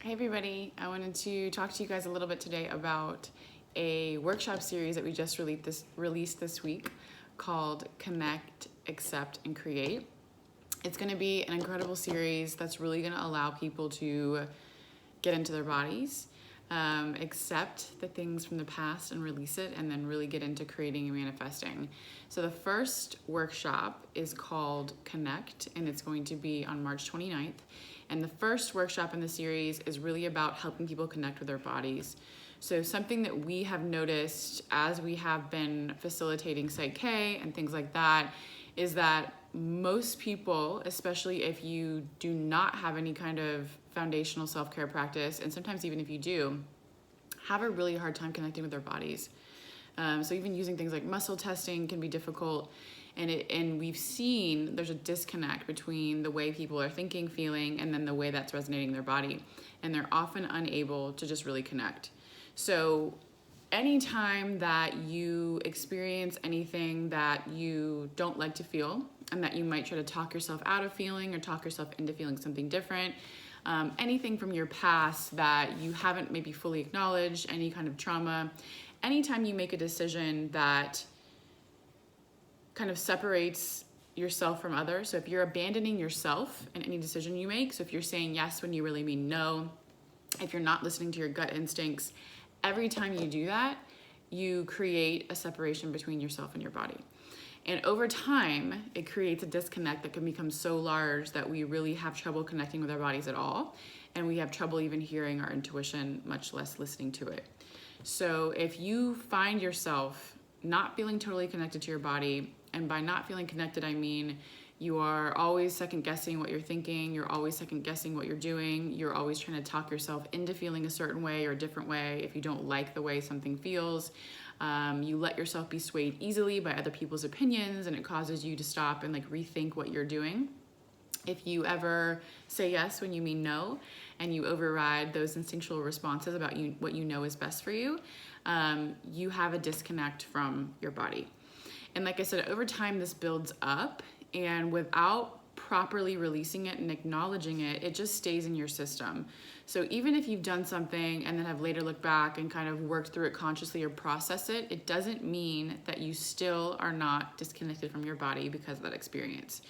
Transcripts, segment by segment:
Hi everybody, I wanted to talk to you guys a little bit today about a workshop series that we just released this week called Connect, Accept, and Create. It's going to be an incredible series that's really going to allow people to get into their bodies, accept the things from the past and release it, and then really get into creating and manifesting. So the first workshop is called Connect, and it's going to be on March 29th. And the first workshop in the series is really about helping people connect with their bodies. So something that we have noticed as we have been facilitating Psych K and things like that is that most people, especially if you do not have any kind of foundational self-care practice, and sometimes even if you do, have a really hard time connecting with their bodies. So even using things like muscle testing can be difficult. And we've seen there's a disconnect between the way people are thinking, feeling, and then the way that's resonating in their body. And they're often unable to just really connect. So anytime that you experience anything that you don't like to feel, and that you might try to talk yourself out of feeling or talk yourself into feeling something different, anything from your past that you haven't maybe fully acknowledged, any kind of trauma, anytime you make a decision that kind of separates yourself from others. So if you're abandoning yourself in any decision you make, so if you're saying yes when you really mean no, if you're not listening to your gut instincts, every time you do that, you create a separation between yourself and your body. And over time, it creates a disconnect that can become so large that we really have trouble connecting with our bodies at all. And we have trouble even hearing our intuition, much less listening to it. So if you find yourself not feeling totally connected to your body, and by not feeling connected, I mean you are always second guessing what you're thinking, you're always second guessing what you're doing, you're always trying to talk yourself into feeling a certain way or a different way if you don't like the way something feels. You let yourself be swayed easily by other people's opinions, and it causes you to stop and rethink what you're doing. If you ever say yes when you mean no, and you override those instinctual responses about what you know is best for you, you have a disconnect from your body. And like I said, over time this builds up, and without properly releasing it and acknowledging it, it just stays in your system. So even if you've done something and then have later looked back and kind of worked through it consciously or process it, it doesn't mean that you still are not disconnected from your body because of that experience.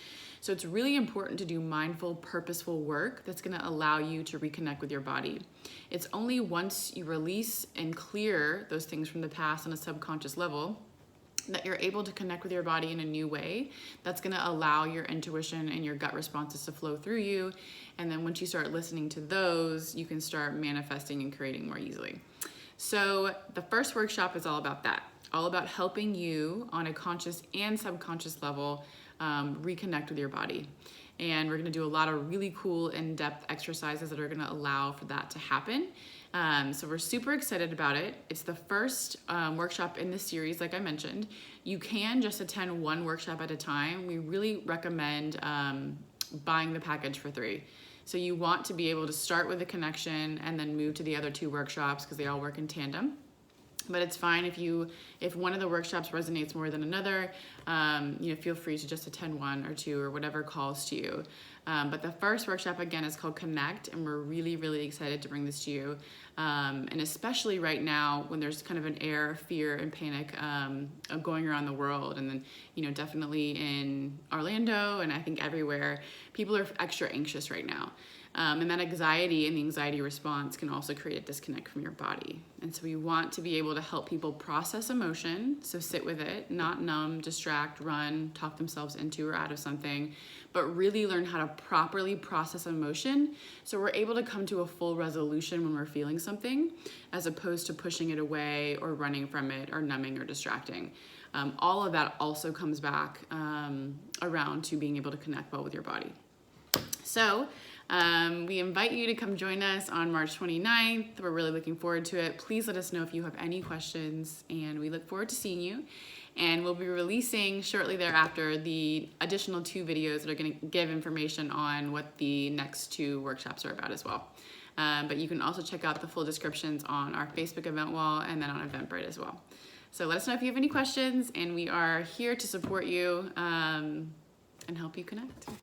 So it's really important to do mindful, purposeful work that's gonna allow you to reconnect with your body. It's only once you release and clear those things from the past on a subconscious level that you're able to connect with your body in a new way that's gonna allow your intuition and your gut responses to flow through you. And then once you start listening to those, you can start manifesting and creating more easily. So the first workshop is all about that, all about helping you on a conscious and subconscious level reconnect with your body. And we're gonna do a lot of really cool in-depth exercises that are gonna allow for that to happen. So we're super excited about it. It's the first workshop in this series, like I mentioned. You can just attend one workshop at a time. We really recommend buying the package for 3. So you want to be able to start with the connection and then move to the other 2 workshops because they all work in tandem. But it's fine if one of the workshops resonates more than another, feel free to just attend 1 or 2 or whatever calls to you. But the first workshop, again, is called Connect, and we're really, really excited to bring this to you. And especially right now when there's kind of an air of fear and panic of going around the world. And then, definitely in Orlando and I think everywhere, people are extra anxious right now. And that anxiety and the anxiety response can also create a disconnect from your body. And so we want to be able to help people process emotion, so sit with it, not numb, distract, run, talk themselves into or out of something, but really learn how to properly process emotion so we're able to come to a full resolution when we're feeling something, as opposed to pushing it away or running from it or numbing or distracting. All of that also comes back around to being able to connect well with your body. So we invite you to come join us on March 29th. We're really looking forward to it. Please let us know if you have any questions, and we look forward to seeing you. And we'll be releasing shortly thereafter the additional 2 videos that are going to give information on what the next 2 workshops are about as well. But you can also check out the full descriptions on our Facebook event wall and then on Eventbrite as well. So let us know if you have any questions, and we are here to support you and help you connect.